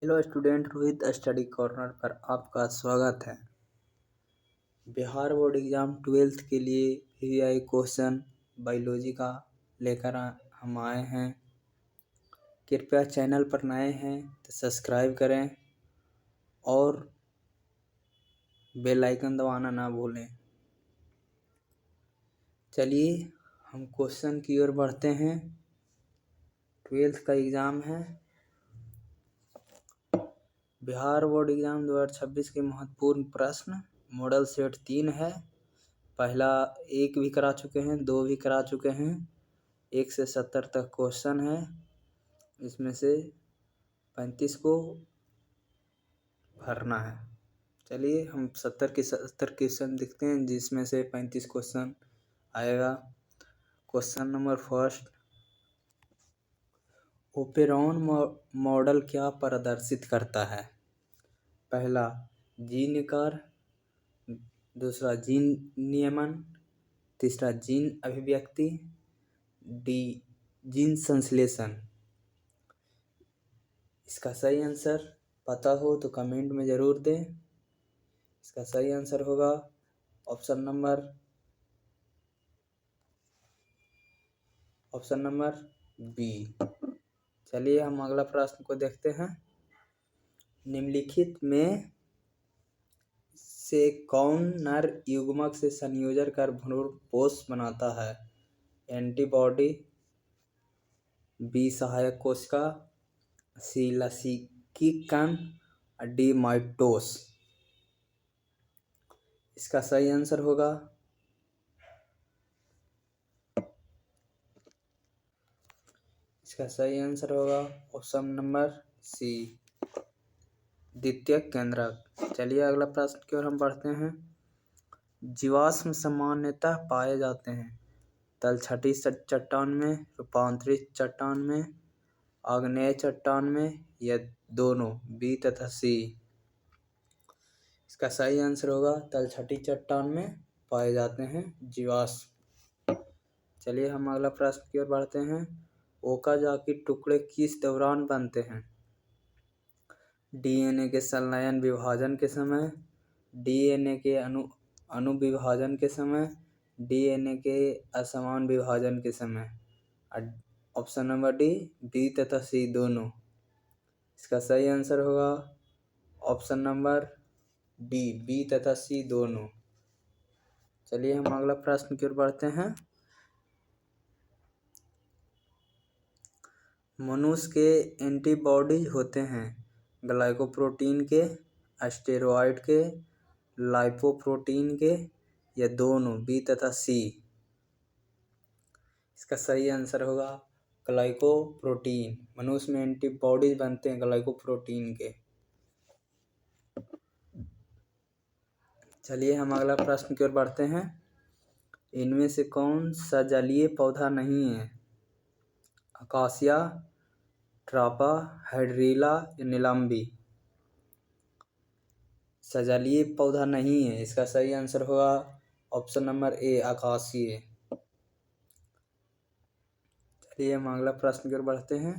Hello student, Rohit study corner पर आपका स्वागत है। बिहार बोर्ड एग्ज़ाम 12th के लिए वीवीआई क्वेश्चन बायोलॉजी का लेकर हम आए हैं। कृपया चैनल पर नए हैं तो सब्सक्राइब करें और बेल आइकन दबाना ना भूलें। चलिए हम क्वेश्चन की ओर बढ़ते हैं। 12th का एग्ज़ाम है। बिहार बोर्ड एग्ज़ाम 2026 के महत्वपूर्ण प्रश्न मॉडल सेट 3 है। पहला 1 भी करा चुके हैं, 2 भी करा चुके हैं। 1 से 70 तक क्वेश्चन है। इसमें से 35 को भरना है। चलिए हम 70 के 70 क्वेश्चन देखते हैं, जिसमें से 35 क्वेश्चन आएगा। Question number first, operon model क्या प्रदर्शित करता है? पहला जीन आकार, दूसरा जीन नियमन, तीसरा जीन अभिव्यक्ति, डी जीन संश्लेषण। इसका सही आंसर पता हो तो कमेंट में ज़रूर दें। इसका सही आंसर होगा ऑप्शन नंबर बी। चलिए हम अगला प्रश्न को देखते हैं। निम्नलिखित में से कौन नर युग्मक से संयोजन कर भ्रूणपोष बनाता है? एंटीबॉडी, बी सहायक कोशिका, सी लसीकी कण, डी माइटोस। इसका सही आंसर होगा ऑप्शन नंबर सी, द्वितीयक केंद्रक। चलिए अगला प्रश्न की ओर हम बढ़ते हैं। जीवाश्म सामान्यतः पाए जाते हैं तलछटी चट्टान में, रूपांतरित चट्टान में, आग्नेय चट्टान में, या दोनों, बी तथा सी। इसका सही आंसर होगा तलछटी चट्टान में पाए जाते हैं जीवाश्म। चलिए हम अगला प्रश्न की ओर बढ़ते हैं। ओकाजाकी टुकड़े किस दौरान बनते हैं? डीएनए के संलयन विभाजन के समय, डीएनए के अनुविभाजन के समय, डीएनए के असमान विभाजन के समय। ऑप्शन नंबर डी, बी तथा सी दोनों। इसका सही आंसर होगा ऑप्शन नंबर डी, बी तथा सी दोनों। चलिए हम अगला प्रश्न की ओर बढ़ते हैं। मनुष्य के एंटीबॉडीज होते हैं ग्लाइकोप्रोटीन के, स्टेरॉयड के, लाइपोप्रोटीन के, या दोनों, बी तथा सी। इसका सही आंसर होगा ग्लाइकोप्रोटीन। मनुष्य में एंटीबॉडीज बनते हैं ग्लाइकोप्रोटीन के। चलिए हम अगला प्रश्न की ओर बढ़ते हैं। इनमें से कौन सा जलीय पौधा नहीं है? अकासिया, ट्रापा, हाइड्रीला, या नीलाम्बी। सजालीय पौधा नहीं है। इसका सही आंसर होगा ऑप्शन नंबर ए, आकाशीय। चलिए हम अगला प्रश्न की ओर बढ़ते हैं।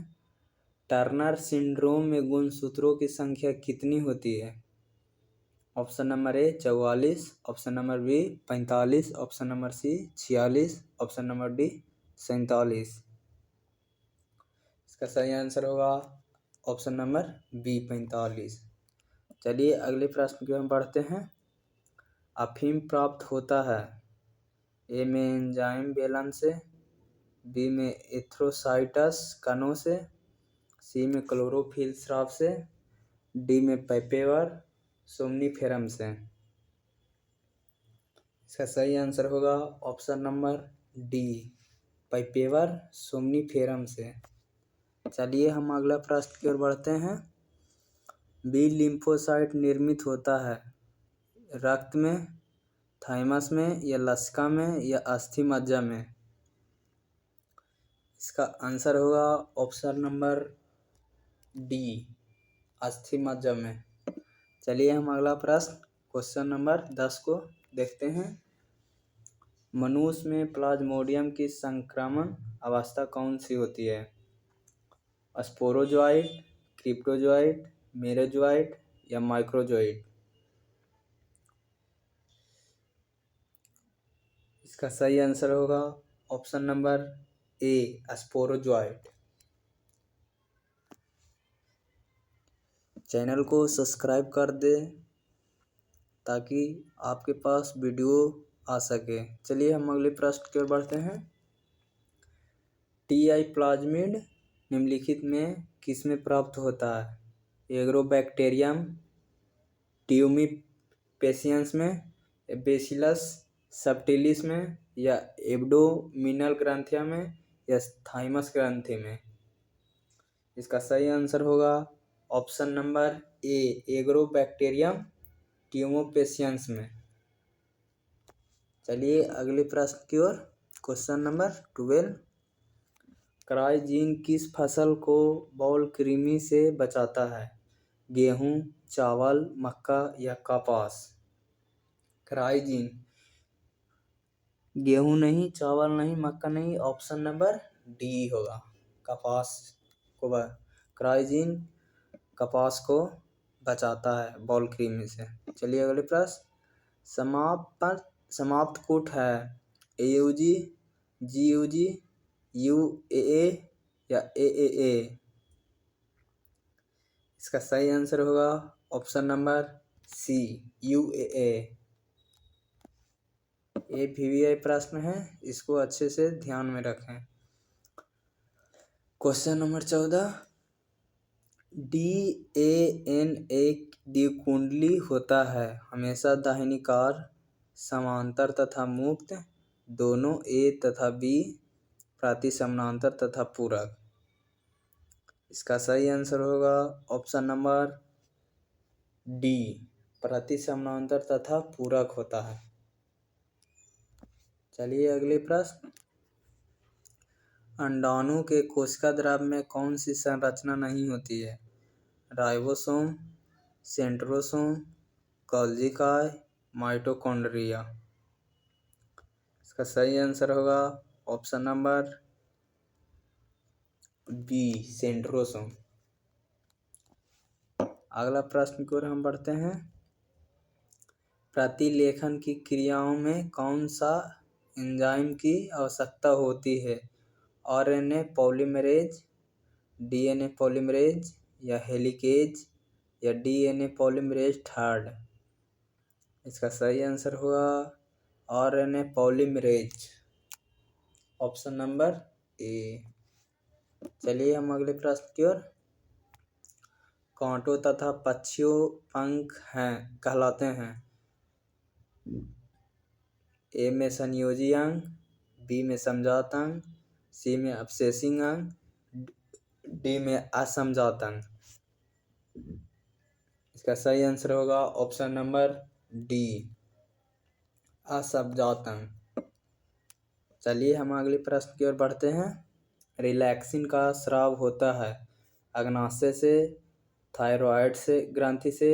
टर्नर सिंड्रोम में गुणसूत्रों की संख्या कितनी होती है? Option number A 44, option number B 45, option number C 46, option number D 47। इसका सही आंसर होगा ऑप्शन नंबर बी 45। चलिए अगले प्रश्न की ओर हम बढ़ते हैं। अफीम प्राप्त होता है ए में एंजाइम बेलन से, बी में एथ्रोसाइटस कणों से, सी में क्लोरोफिल स्राव से, डी में पैपेवर सोमनीफेरम से। इसका सही आंसर होगा ऑप्शन नंबर डी, पैपेवर सोमनीफेरम से। चलिए हम अगला प्रश्न की ओर बढ़ते हैं। बी लिम्फोसाइट निर्मित होता है रक्त में, थाइमस में, या लसिका में, या अस्थि मज्जा में। इसका आंसर होगा ऑप्शन नंबर डी, अस्थि मज्जा में। चलिए हम अगला प्रश्न क्वेश्चन नंबर 10 को देखते हैं। मनुष्य में प्लाज्मोडियम की संक्रमण अवस्था कौन सी होती है? स्पोरोजोइट, क्रिप्टोजोइट, मेरोजोइट या माइक्रोजोइट। इसका सही आंसर होगा ऑप्शन नंबर ए, स्पोरोजोइट। चैनल को सब्सक्राइब कर दे ताकि आपके पास वीडियो आ सके। चलिए हम अगले प्रश्न की ओर बढ़ते हैं। टी आई प्लाज्मिड निम्नलिखित में किसमें प्राप्त होता है? एग्रोबैक्टीरियम ट्यूमिपेशियंस में, बेसिलस सबटिलिस में, या एब्डोमिनल ग्रंथिया में, या थाइमस ग्रंथि में। इसका सही आंसर होगा ऑप्शन नंबर ए, एग्रोबैक्टीरियम ट्यूमोपेशियंस में। चलिए अगले प्रश्न की ओर। Question number 12। क्राइजीन किस फसल को बॉल कृमि से बचाता है? गेहूं, चावल, मक्का या कपास? क्राइजीन गेहूं नहीं, चावल नहीं, मक्का नहीं, ऑप्शन नंबर डी होगा, कपास को। क्राइजीन कपास को बचाता है बॉल कृमि से। चलिए अगले प्रश्न। समाप्त कूट है एयूजी, जीयूजी, यूएए या एएए? इसका सही आंसर होगा ऑप्शन नंबर सी, यूएए। ये वीवीआई प्रश्न है, इसको अच्छे से ध्यान में रखें। Question number 14। डीएनए द्विकुंडली होता है, हमेशा दाहिनी कार, समांतर तथा मुक्त, दोनों ए तथा बी, प्रति समानांतर तथा पूरक। इसका सही आंसर होगा ऑप्शन नंबर डी, प्रति समानांतर तथा पूरक होता है। चलिए अगले प्रश्न। अंडाणु के कोशिका द्रव्य में कौन सी संरचना नहीं होती है? राइबोसोम, सेंट्रोसोम, गोल्गी काय, माइटोकॉन्ड्रिया? इसका सही आंसर होगा ऑप्शन नंबर बी, सेंट्रोसोम। अगला प्रश्न की ओर हम बढ़ते हैं। प्रतिलेखन की क्रियाओं में कौन सा एंजाइम की आवश्यकता होती है? आरएनए पॉलीमरेज, डीएनए पॉलीमरेज, या हेलिकेज, या डीएनए पॉलीमरेज थर्ड? इसका सही आंसर होगा आरएनए पॉलीमरेज, ऑप्शन नंबर ए। चलिए हम अगले प्रश्न की ओर। कांटों तथा पक्षियों पंख कहलाते हैं। ए में संयोजी अंग, बी में समजात अंग, सी में अवशेषिंग अंग, डी में असमजात अंग? इसका सही आंसर होगा ऑप्शन नंबर डी, असमजात अंग। चलिए हम अगले प्रश्न की ओर बढ़ते हैं। रिलैक्सिन का स्राव होता है अग्नाशय से, थायराइड से ग्रंथि से,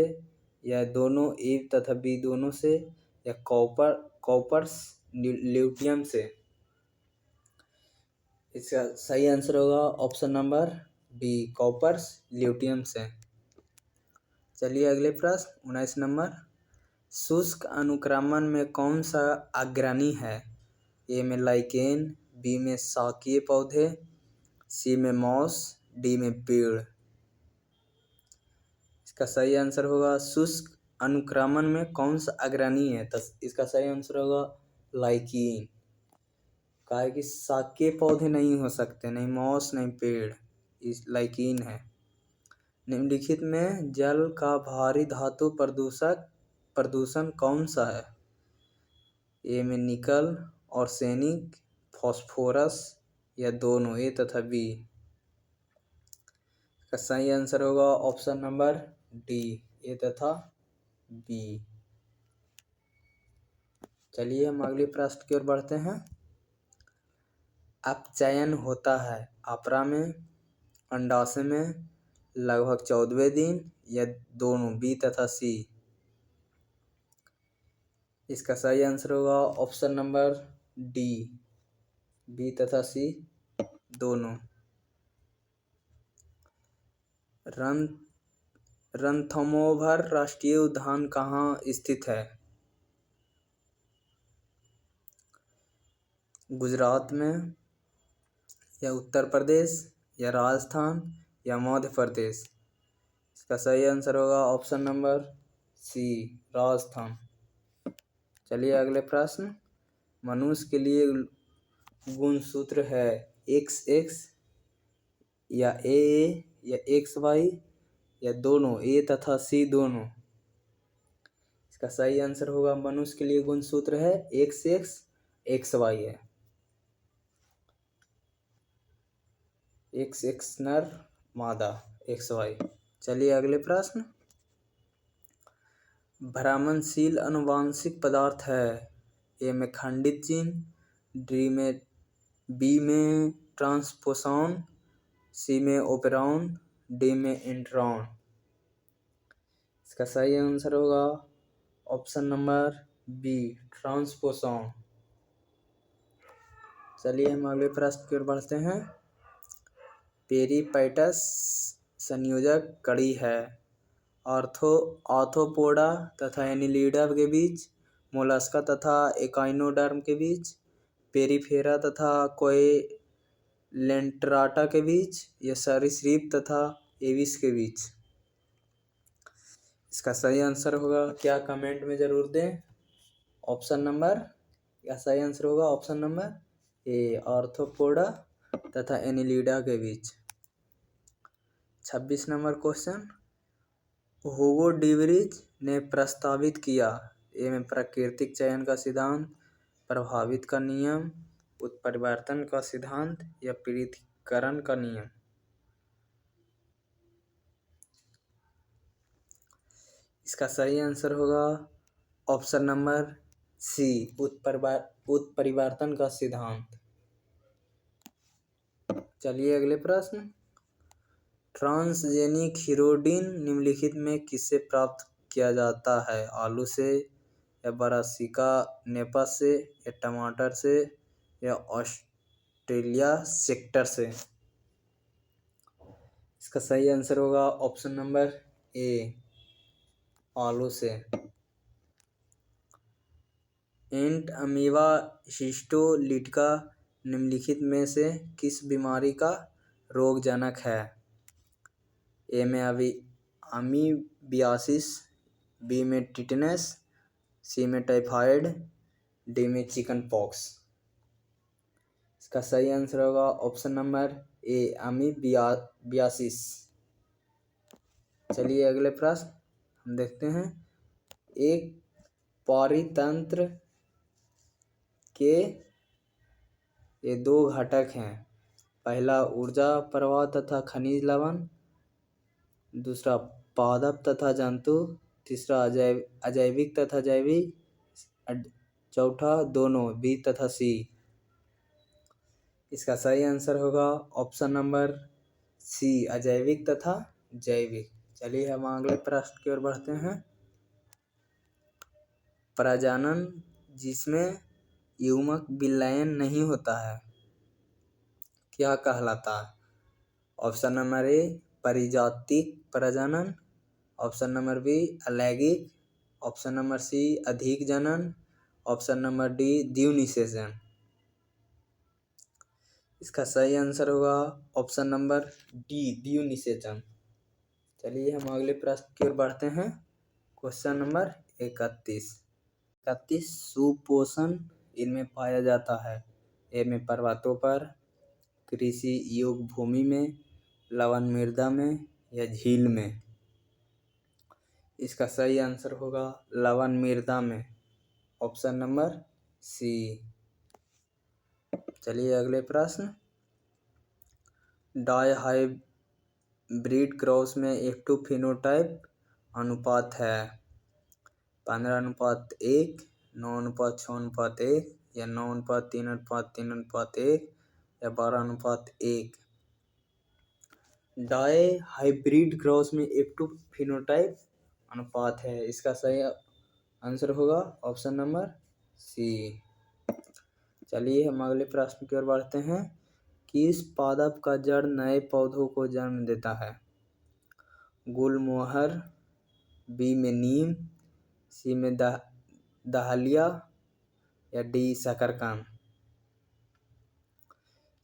या दोनों ए तथा बी दोनों से, या कॉपर्स ल्यूटियम से? इसका सही आंसर होगा option number B, corpus luteum से। चलिए अगले प्रश्न 19 नंबर। शुष्क अनुक्रमण में कौन सा अग्रणी है? ए में लाइकेन, बी में शाकीय पौधे, सी में मॉस, डी में पेड़? इसका सही आंसर होगा शुष्क अनुक्रमण में कौन सा अग्रणी है? तो इसका सही आंसर होगा लाइकीन। काहे कि शाकीय पौधे नहीं हो सकते, नहीं मॉस नहीं पेड़, इस लाइकीन है। निम्नलिखित में जल का भारी धातु प्रदूषण कौन सा है? ए में निकल, आर्सेनिक, फास्फोरस, या दोनों ए तथा बी? का सही आंसर होगा ऑप्शन नंबर डी, ए तथा बी। चलिए हम अगले प्रश्न की ओर बढ़ते हैं। अपचयन होता है आप्रा में, अंडाशय में, लगभग 14वें दिन, या दोनों बी तथा सी? इसका सही आंसर होगा ऑप्शन नंबर डी, बी तथा सी दोनों। रणथंभौर राष्ट्रीय उद्यान कहाँ स्थित है? गुजरात में, या उत्तर प्रदेश, या राजस्थान, या मध्य प्रदेश? इसका सही आंसर होगा ऑप्शन नंबर सी, राजस्थान। चलिए अगले प्रश्न। मनुष्य के लिए गुणसूत्र है XX, या AA, या XY, या दोनों, A तथा C दोनों? इसका सही आंसर होगा मनुष्य के लिए गुणसूत्र है XX, XY है। XX नर, मादा, XY। चलिए अगले प्रश्न। भ्रमणशील आनुवंशिक पदार्थ है। ए में खंडित जीन, बी में ट्रांसपोसॉन, सी में ओपेरॉन, डी में इंट्रॉन? इसका सही आंसर होगा ऑप्शन नंबर बी, ट्रांसपोसॉन। चलिए हम अगले प्रश्न की ओर बढ़ते हैं। पेरिपाइटस संयोजक कड़ी है। आर्थ्रोपोडा तथा एनिलिडा के बीच, मोलस्का तथा एकाइनोडर्म के बीच, पेरिफेरा तथा कोएलेंटराटा के बीच, या सरीसृप तथा एविस के बीच? इसका सही आंसर होगा, क्या कमेंट में जरूर दें। ऑप्शन नंबर, क्या सही आंसर होगा ऑप्शन नंबर ए, आर्थ्रोपोडा तथा एनिलिडा के बीच। 26 नंबर क्वेश्चन। हुगो डिवरीज ने प्रस्तावित किया। ए में प्राकृतिक चयन का सिद्धांत, प्रभावित का नियम, उत्परिवर्तन का सिद्धांत, या पृथक्करण का नियम? इसका सही आंसर होगा ऑप्शन नंबर सी, उत्परिवर्तन का सिद्धांत। चलिए अगले प्रश्न। ट्रांसजेनिक हीरोडिन निम्नलिखित में किससे प्राप्त किया जाता है? आलू से, या ब्रासिका नेपा से, या टमाटर से, या ऑस्ट्रेलिया सेक्टर से? इसका सही आंसर होगा ऑप्शन नंबर ए, आलू से। एंट अमीबा हिस्टोलिटिका निम्नलिखित में से किस बीमारी का रोगजनक है? ए में अमीबियासिस, बी में टिटनेस, सी में टाइफाइड, डी में चिकन पॉक्स? इसका सही आंसर होगा ऑप्शन नंबर ए, अमीबियासिस। चलिए अगले प्रश्न हम देखते हैं। एक पारितंत्र के ये दो घटक हैं। पहला ऊर्जा प्रवाह तथा खनिज लवण, दूसरा पादप तथा जंतु, तीसरा अजैविक तथा जैविक, चौथा दोनों, बी तथा सी? इसका सही आंसर होगा ऑप्शन नंबर सी, अजैविक तथा जैविक। चलिए हम अगले प्रश्न की ओर बढ़ते हैं। प्रजनन जिसमें युग्मक विलयन नहीं होता है क्या कहलाता है? ऑप्शन नंबर ए, परिजातिक प्रजनन, ऑप्शन नंबर बी, अलैंगिक, ऑप्शन नंबर सी, अधिक जनन, ऑप्शन नंबर डी, द्विनिषेचन? इसका सही आंसर होगा ऑप्शन नंबर डी, द्विनिषेचन। चलिए हम अगले प्रश्न की ओर बढ़ते हैं। Question number 31। सुपोषण इनमें पाया जाता है। ए में पर्वतों पर, कृषि योग्य भूमि में, लवण मृदा में, या झील में? इसका सही आंसर होगा लवण मृदा में, ऑप्शन नंबर सी। चलिए अगले प्रश्न। डायहाइब्रिड क्रॉस में F2 फिनोटाइप अनुपात है 15:1, 9:6:1, या 9:3:3:1, या 12:1? डायहाइब्रिड क्रॉस में F2 फिनोटाइप अनुपात है। इसका सही आंसर होगा ऑप्शन नंबर सी। चलिए हम अगले प्रश्न की ओर बढ़ते हैं। किस पादप का जड़ नए पौधों को जन्म देता है? गुलमोहर, बी में नीम, सी में दहलिया या डी शकरकंद।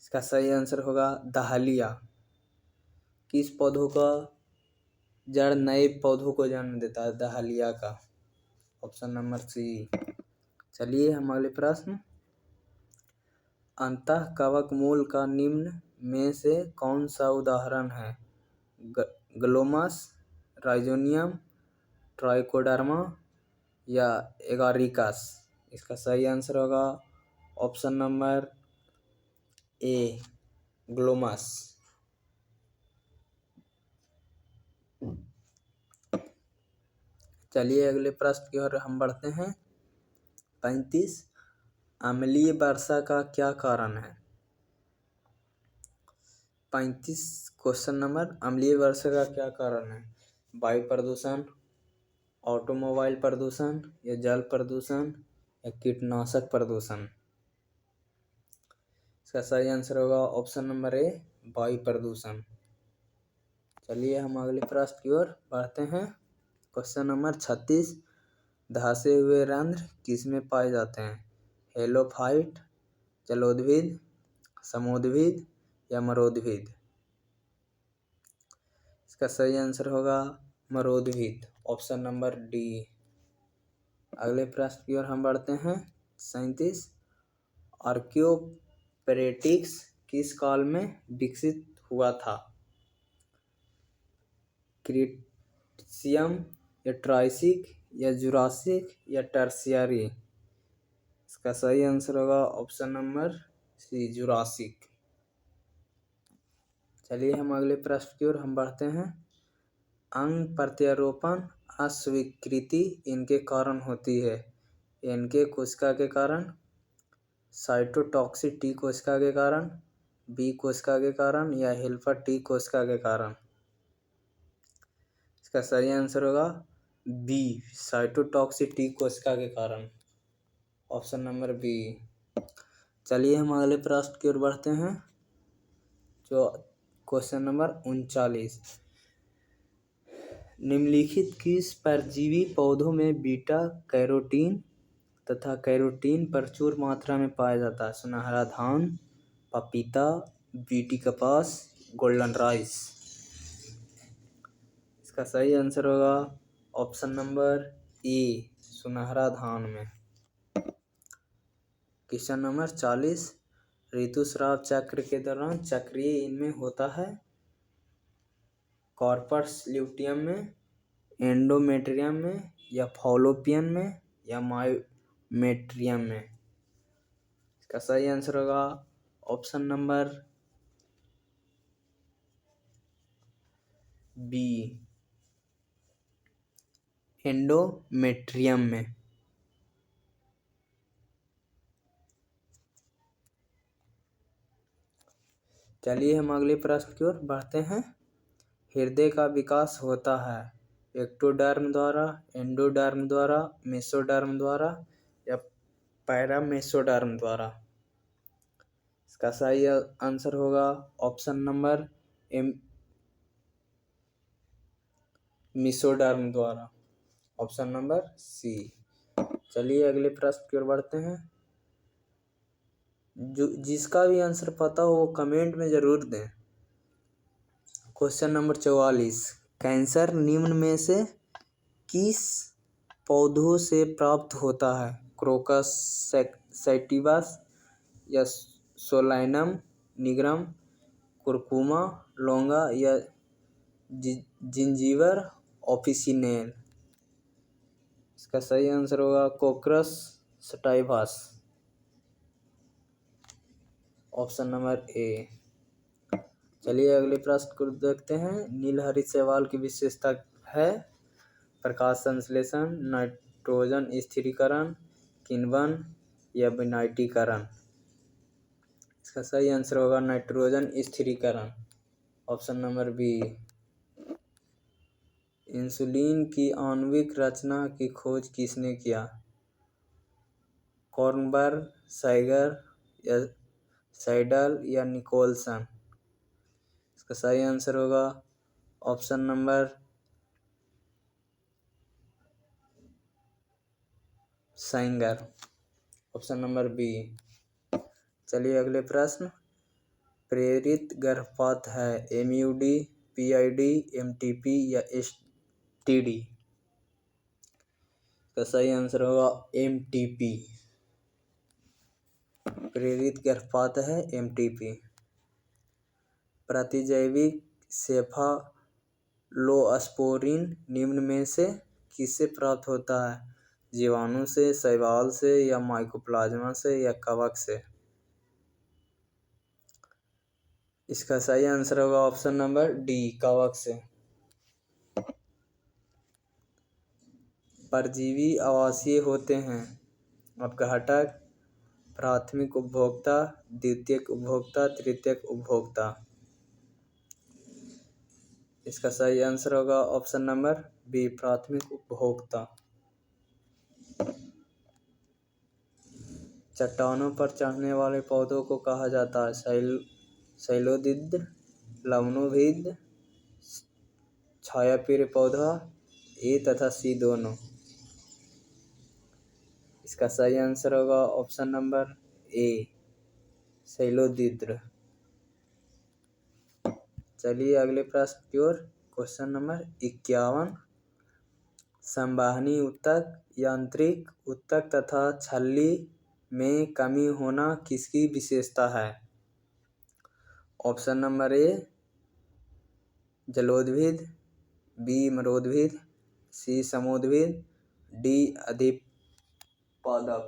इसका सही आंसर होगा दहलिया। किस पौधों का जड़ नए पौधों को जन्म देता है? दहलिया का। Option number C. चलिए हम अगले प्रश्न। अंतःकवक मूल का निम्न में से कौन सा उदाहरण है? ग्लोमस, राइजोनियम, ट्राइकोडर्मा या एगारिकस। इसका सही आंसर होगा ऑप्शन नंबर ए, ग्लोमस। चलिए अगले प्रश्न की ओर हम बढ़ते हैं। 35। अम्लीय वर्षा का क्या कारण है? 35 क्वेश्चन नंबर। अम्लीय वर्षा का क्या कारण है? वायु प्रदूषण, ऑटोमोबाइल प्रदूषण या जल प्रदूषण या कीटनाशक प्रदूषण। इसका सही आंसर होगा ऑप्शन नंबर ए, वायु प्रदूषण। चलिए हम अगले प्रश्न की ओर बढ़ते हैं। Question number 36। धंसे हुए रंध्र किसमें पाए जाते हैं? हेलोफाइट, जलोद्भिद, समोद्भिद या मरोद्भिद। इसका सही आंसर होगा मरोद्भिद, ऑप्शन नंबर डी। अगले प्रश्न की ओर हम बढ़ते हैं। 37। आर्कियोपेरेटिक्स किस काल में विकसित हुआ था? क्रीटेशियम या ट्राइसिक या जुरासिक या टर्शियरी। इसका सही आंसर होगा ऑप्शन नंबर सी, जुरासिक। चलिए हम अगले प्रश्न की ओर हम बढ़ते हैं। अंग प्रत्यारोपण अस्वीकृति इनके कारण होती है? इनके कोशिका के कारण, साइटोटॉक्सिक टी कोशिका के कारण, बी कोशिका के कारण या हेल्पर टी कोशिका के कारण। इसका सही आंसर होगा बी, साइटोटॉक्सिक टी कोशिका के कारण, ऑप्शन नंबर बी। चलिए हम अगले प्रश्न की ओर बढ़ते हैं। जो क्वेश्चन नंबर 39। निम्नलिखित किस परजीवी पौधों में बीटा कैरोटीन तथा कैरोटीन प्रचुर मात्रा में पाया जाता है? सुनहरा धान, पपीता, बीटी कपास, गोल्डन राइस। इसका सही आंसर होगा ऑप्शन नंबर ए, सुनहरा धान में। Question number 40। ऋतुस्राव चक्र के दौरान चक्रीय इनमें होता है? कॉर्पस ल्यूटियम में, एंडोमेट्रियम में या फॉलोपियन में या मायोमेट्रियम में। इसका सही आंसर होगा ऑप्शन नंबर बी, एंडोमेट्रियम में। चलिए हम अगले प्रश्न की ओर बढ़ते हैं। हृदय का विकास होता है एक्टोडर्म द्वारा, एंडोडर्म द्वारा, मेसोडर्म द्वारा या पैरामेसोडर्म द्वारा। इसका सही आंसर होगा ऑप्शन नंबर मेसोडर्म द्वारा, ऑप्शन नंबर सी। चलिए अगले प्रश्न की ओर बढ़ते हैं। जो जिसका भी आंसर पता हो वो कमेंट में जरूर दें। Question number 44। कैंसर निम्न में से किस पौधों से प्राप्त होता है? क्रोकस सैटिवस या सोलैनम निग्रम, कुरकुमा, लौंगा या जिंजीवर ऑफिसिनेल। इसका सही आंसर होगा कोक्रस सटाइवस, ऑप्शन नंबर ए। चलिए अगले प्रश्न को देखते हैं। नीलहरित शैवाल की विशेषता है प्रकाश संश्लेषण, नाइट्रोजन स्थिरीकरण, किण्वन या विनाइटीकरण। इसका सही आंसर होगा नाइट्रोजन स्थिरीकरण, ऑप्शन नंबर बी। इंसुलिन की आणविक रचना की खोज किसने किया? कॉर्नबर्ग, साइगर या साइडल या निकोलसन। इसका सही आंसर होगा option number Sanger. Option number B. चलिए अगले प्रश्न। प्रेरित गर्भपात है MUD, PID, MTP या STD? तो सही आंसर होगा MTP। प्रेरित गर्भपात है MTP। प्रतिजैविक सेफालोस्पोरिन निम्न में से किससे प्राप्त होता है? जीवाणु से, शैवाल से या माइकोप्लाज्मा से या कवक से? इसका सही आंसर होगा ऑप्शन नंबर डी, कवक से। परजीवी आवासीय होते हैं। अपघटक, प्राथमिक उपभोक्ता, द्वितीयक उपभोक्ता, तृतीयक उपभोक्ता। इसका सही आंसर होगा ऑप्शन नंबर बी, प्राथमिक उपभोक्ता। चट्टानों पर चढ़ने वाले पौधों को कहा जाता है शैलोदीप्त, लवणोभिद, छायाप्रिय पौधा, ए तथा सी दोनों। इसका सही आंसर होगा ऑप्शन नंबर ए, शैलोदीप्त। चलिए अगले प्रश्न की ओर। Question number 51। संवाहनी ऊतक, यांत्रिक ऊतक तथा छल्ली में कमी होना किसकी विशेषता है? ऑप्शन नंबर ए, जलोदभिद, बी, मरोदभिद, सी, समोदभिद, डी, अधिपादप।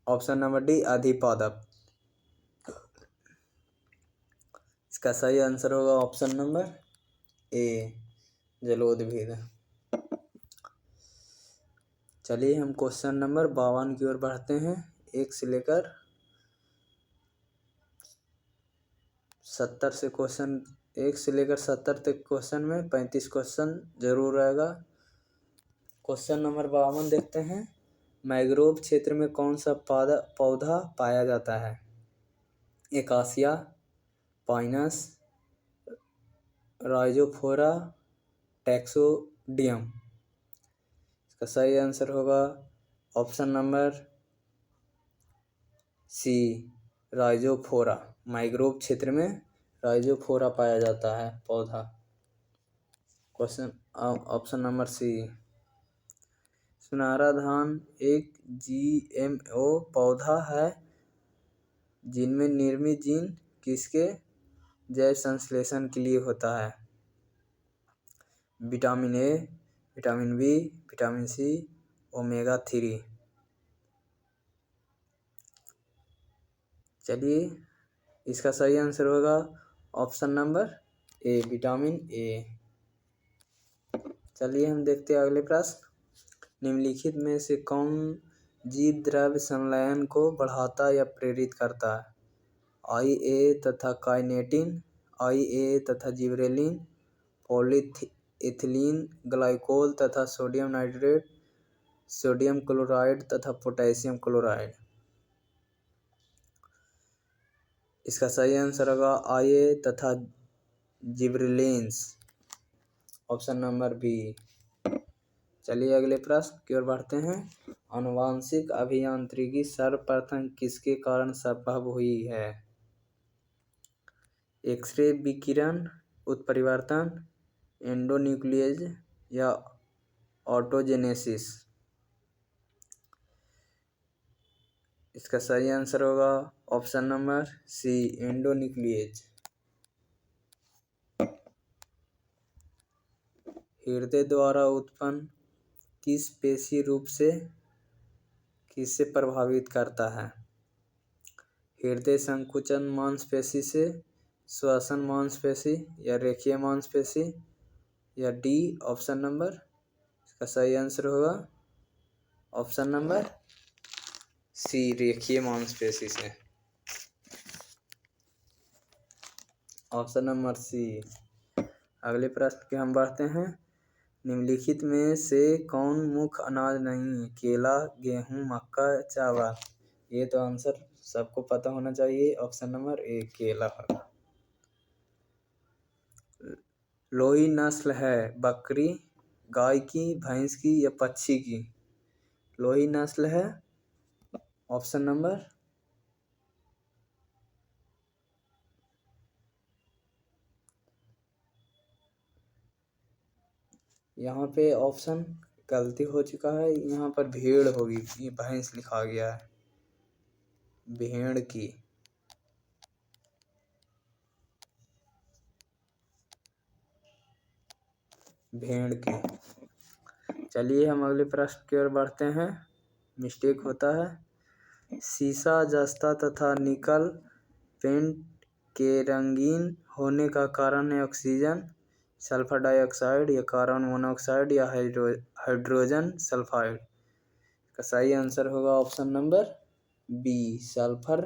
ऑप्शन नंबर डी, अधिपादप। इसका सही आंसर होगा ऑप्शन नंबर ए, जलोदभिद। चलिए हम क्वेश्चन नंबर 52 की ओर बढ़ते हैं। 1 से लेकर 70 से क्वेश्चन, 1 से लेकर 70 तक क्वेश्चन में 35 क्वेश्चन जरूर रहेगा। क्वेश्चन नंबर 52 देखते हैं। मैंग्रोव क्षेत्र में कौन सा पौधा पाया जाता है? Acacia, pinus, rhizophora, taxodium. इसका सही आंसर होगा option number C, rhizophora. Mangrove क्षेत्र में राइजोफोरा पाया जाता है पौधा। Question option number C. सुनहरा धान एक GMO पौधा है जिनमें निर्मित जीन किसके जैव संश्लेषण के लिए होता है? Vitamin A, vitamin B, vitamin C, omega 3। चलिए इसका सही आंसर होगा option number A, vitamin A. चलिए हम देखते हैं अगले प्रश्न। निम्नलिखित में से कौन जीव द्रव्य संलयन को बढ़ाता या प्रेरित करता है? IA तथा काइनेटिन, IA तथा जिबरेलिन, पॉलीइथिलीन ग्लाइकोल तथा सोडियम नाइट्रेट, सोडियम क्लोराइड तथा पोटेशियम क्लोराइड। इसका सही आंसर होगा IA तथा जिबरेलिन्स। Option number B. चलिए अगले प्रश्न की ओर बढ़ते हैं। आनुवांशिक अभियांत्रिकी सर्वप्रथम किसके कारण संभव हुई है? एक्सरे विकिरण उत्परिवर्तन, एंडोन्यूक्लियेज या ऑटोजेनेसिस। इसका सही आंसर होगा ऑप्शन नंबर सी, एंडोन्यूक्लियेज। हृदय द्वारा उत्पन्न किस पेशी रूप से किससे प्रभावित करता है? हृदय संकुचन मांसपेशी से, श्वसन मांसपेशी या रेखीय मांसपेशी या डी, ऑप्शन नंबर। इसका सही आंसर होगा ऑप्शन नंबर सी, रेखीय मांसपेशी से। Option number C. अगले प्रश्न के हम बढ़ते हैं। निम्नलिखित में से कौन मुख्य अनाज नहीं है? केला, गेहूं, मक्का, चावल। ये तो आंसर सबको पता होना चाहिए। ऑप्शन नंबर ए, केला। लोही नस्ल है बकरी, गाय की, भैंस की या पक्षी की? लोही नस्ल है? ऑप्शन नंबर यहाँ पे ऑप्शन गलती हो चुका है, यहाँ पर भेड़ होगी, ये भैंस लिखा गया है, भेड़ की। भेड़ की। चलिए हम अगले प्रश्न की ओर बढ़ते हैं। मिस्टेक होता है। सीसा, जस्ता तथा निकल पेंट के रंगीन होने का कारण है ऑक्सीजन, सल्फर डाइऑक्साइड या कार्बन मोनोऑक्साइड या हाइड्रोजन सल्फाइड। का सही आंसर होगा option number B, sulphur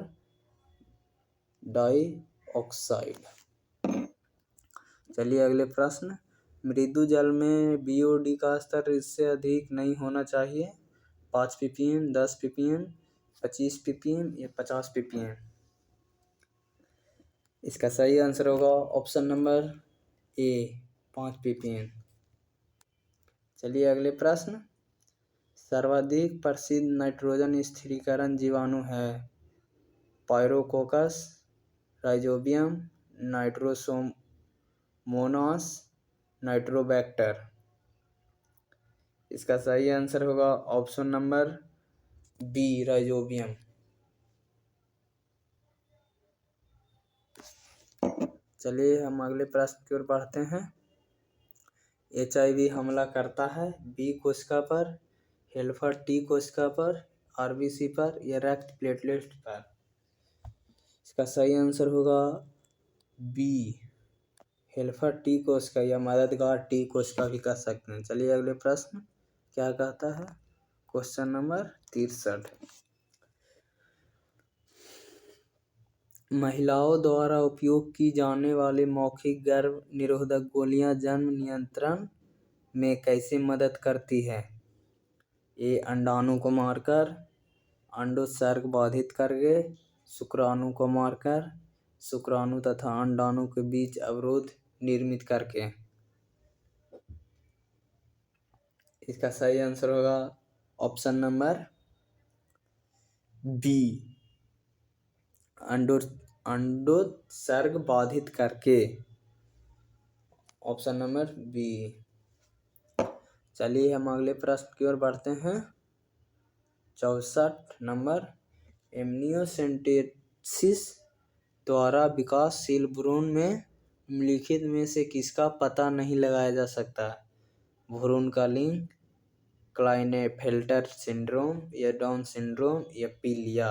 dioxide. चलिए अगले प्रश्न। मृदु जल में बीओडी का स्तर इससे अधिक नहीं होना चाहिए। 5 ppm, 10 ppm, 25 ppm या 50 ppm। इसका सही आंसर होगा ऑप्शन नंबर ए, 5 ppm। चलिए अगले प्रश्न। सर्वाधिक प्रसिद्ध नाइट्रोजन स्थिरीकरण जीवाणु है। पायरोकोकस, राइजोबियम, नाइट्रोसोमोनास, नाइट्रोबैक्टर। इसका सही आंसर होगा ऑप्शन नंबर बी, राइजोबियम। चलिए हम अगले प्रश्न की ओर बढ़ते हैं। HIV हमला करता है बी कोशिका पर, हेल्पर टी कोशिका पर, आरबीसी पर या रक्त प्लेटलेट पर। इसका सही आंसर होगा बी, हेल्पर टी कोशिका या मददगार टी कोशिका भी कह सकते हैं। चलिए अगले प्रश्न क्या कहता है। Question number 63। महिलाओं द्वारा उपयोग की जाने वाली मौखिक गर्भ निरोधक गोलियां जन्म नियंत्रण में कैसे मदद करती है। ए, अंडाणु को मारकर, अंडोत्सर्ग बाधित करके, शुक्राणु को मारकर, शुक्राणु तथा अंडाणु के बीच अवरोध निर्मित करके। इसका सही आंसर होगा ऑप्शन नंबर बी, अंडोत्सर्ग बाधित करके। Option number B. चलिए हम अगले प्रश्न की ओर बढ़ते हैं। 64 नंबर। एमनियोसेंटेसिस द्वारा विकासशील भ्रूण में निम्नलिखित में से किसका पता नहीं लगाया जा सकता। भ्रूण का लिंग, क्लाइनेफेल्टर सिंड्रोम या डाउन सिंड्रोम या पीलिया।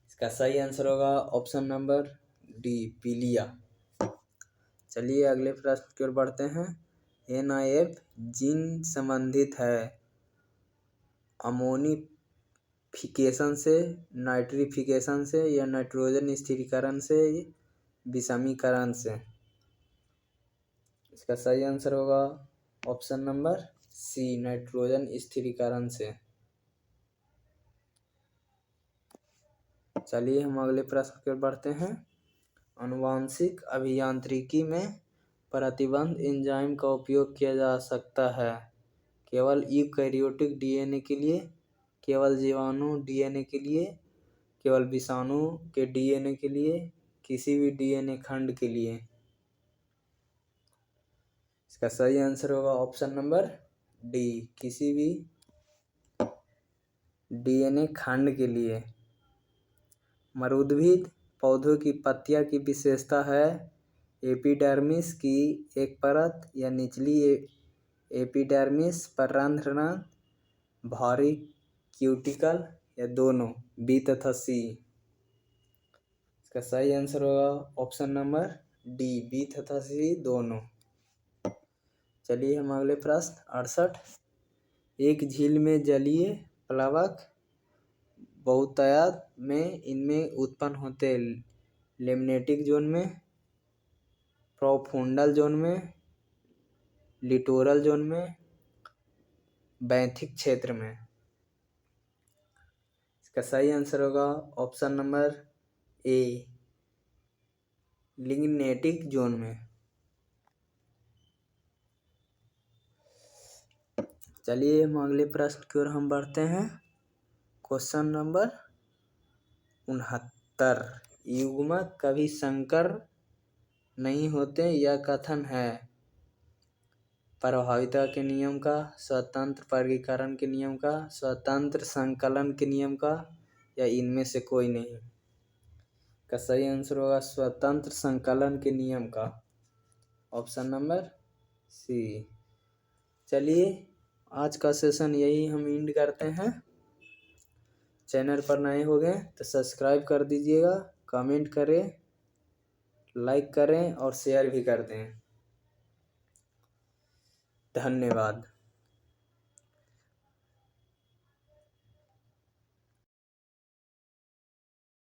इसका सही आंसर होगा ऑप्शन नंबर डी, पीलिया। चलिए अगले प्रश्न की ओर बढ़ते हैं। NIF जीन संबंधित है अमोनिफिकेशन से, नाइट्रिफिकेशन से या नाइट्रोजन स्थिरीकरण से, विषमीकरण से। इसका सही आंसर होगा ऑप्शन नंबर सी, नाइट्रोजन स्थिरीकरण से। चलिए हम अगले प्रश्न की ओर बढ़ते हैं। आनुवांशिक अभियांत्रिकी में प्रतिबंध एंजाइम का उपयोग किया जा सकता है केवल यूकैरियोटिक DNA के लिए, केवल जीवाणु DNA के लिए, केवल विषाणु के DNA के लिए, किसी भी DNA खंड के लिए। इसका सही आंसर होगा ऑप्शन नंबर डी, किसी भी DNA खंड के लिए। मरूदभिद पौधों की पत्तियां की विशेषता है एपिडर्मिस की एक परत या निचली एपिडर्मिस पर रंध्रनाद, भारी क्यूटिकल या दोनों, बी तथा सी। इसका सही आंसर होगा ऑप्शन नंबर डी, बी तथा सी दोनों। चलिए हम अगले प्रश्न 68। एक झील में जलीय प्लवक बहुतायत में इनमें उत्पन्न होते लेमनेटिक जोन में, प्रोफुंडल जोन में, लिटोरल जोन में, बैंथिक क्षेत्र में। इसका सही आंसर होगा ऑप्शन नंबर ए, लिग्नेटिक जोन में। चलिए हम अगले प्रश्न की ओर हम बढ़ते हैं। Question number 69। युग्मक कभी संकर नहीं होते, यह कथन है प्रभाविता के नियम का, स्वतंत्र वर्गीकरण के नियम का, स्वतंत्र संकलन के नियम का, या इनमें से कोई नहीं। का सही आंसर होगा स्वतंत्र संकलन के नियम का, ऑप्शन नंबर सी। चलिए आज का सेशन यही हम एंड करते हैं। चैनल पर नए हो गए तो सब्सक्राइब कर दीजिएगा, कमेंट करें, लाइक करें और शेयर भी कर दें। धन्यवाद।